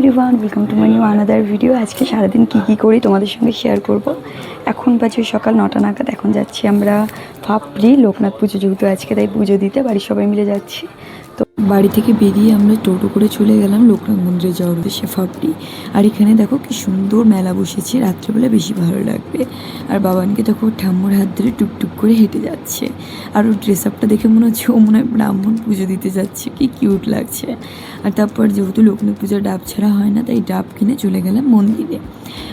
Everyone, welcome to my new another video. আজকে সারাদিন কী করি তোমাদের সঙ্গে শেয়ার করব। এখন বাজে সকাল 9টা নাগাদ। এখন যাচ্ছি আমরা ফাপড়ি লোকনাথ পুজো, যেহেতু আজকে তাই পুজো দিতে বাড়ির সবাই মিলে যাচ্ছি। তো বাড়ি থেকে বেরিয়ে আমরা টোটো করে চলে গেলাম লোকনাথ মন্দিরে যাওয়ার উদ্দেশ্যে ফাপড়ি। আর এখানে দেখো কি সুন্দর মেলা বসেছে, রাত্রেবেলা বেশি ভালো লাগবে। আর বাবানকে দেখো ঠাম্মুর হাত ধরে টুকটুক করে হেঁটে যাচ্ছে। আর ওর ড্রেস আপটা দেখে মনে হচ্ছে ও মনে হয় ব্রাহ্মণ পুজো দিতে যাচ্ছে, কি কিউট লাগছে। আর তারপর যেহেতু লোকনাথ পুজোর ডাব ছাড়া হয় না, তাই ডাব কিনে চলে গেলাম মন্দিরে।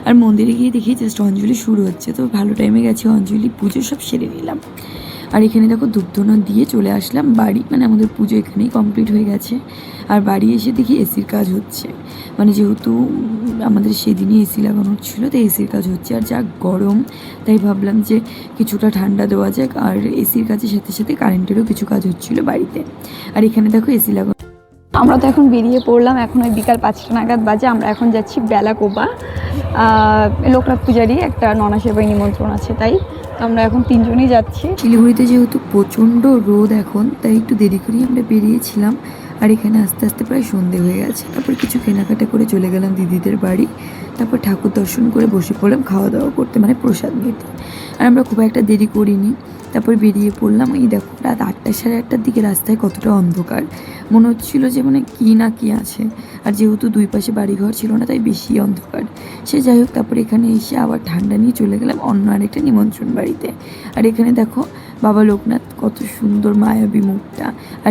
আর মন্দিরে গিয়ে দেখি জাস্ট অঞ্জলি শুরু হচ্ছে, তো ভালো টাইমে গেছে, অঞ্জলি পুজো সব সেরে নিলাম। আর এখানে দেখো ধূপধুনা দিয়ে চলে আসলাম বাড়ি, মানে আমাদের পুজো এখানেই কমপ্লিট হয়ে গেছে। আর বাড়ি এসে দেখি এসির কাজ হচ্ছে, মানে যেহেতু আমাদের সেদিনই এসি লাগানোর ছিল, তাই এসির কাজ হচ্ছে। আর যা গরম, তাই ভাবলাম যে কিছুটা ঠান্ডা দেওয়া যাক। আর এসির কাজের সাথে সাথে কারেন্টেরও কিছু কাজ হচ্ছিলো বাড়িতে। আর এখানে দেখো এসি লাগানো। আমরা তো এখন বেরিয়ে পড়লাম, এখন ওই বিকাল 5টা নাগাদ বাজে। আমরা এখন যাচ্ছি বেলাকোবা, লোকনাথ পূজারই একটা ননাসেবাই নিমন্ত্রণ আছে, তাই তো আমরা এখন 3জনই যাচ্ছি। শিলিগুড়িতে যেহেতু প্রচণ্ড রোদ এখন, তাই একটু দেরি করেই আমরা বেরিয়েছিলাম। আর এখানে আস্তে আস্তে প্রায় সন্ধে হয়ে গেছে। তারপর কিছু কেনাকাটা করে চলে গেলাম দিদিদের বাড়ি। তারপর ঠাকুর দর্শন করে বসে পড়লাম খাওয়া দাওয়া করতে, মানে প্রসাদ নিতে। আর আমরা খুব একটা দেরি করিনি, তারপর বেরিয়ে পড়লাম। এই দেখো রাত 8টা সাড়ে 8টার দিকে রাস্তায় কতটা অন্ধকার, মনে হচ্ছিলো যে মানে কি না কি আছে। আর যেহেতু দুই পাশে বাড়িঘর ছিল না, তাই বেশি অন্ধকার। সে যাই হোক, তারপর এখানে এসে আবার ঠান্ডা নিয়ে চলে গেলাম অন্য আরেকটা নিমন্ত্রণ বাড়িতে। আর এখানে দেখো বাবা লোকনাথ, কত সুন্দর মায়াবী মুখটা। আর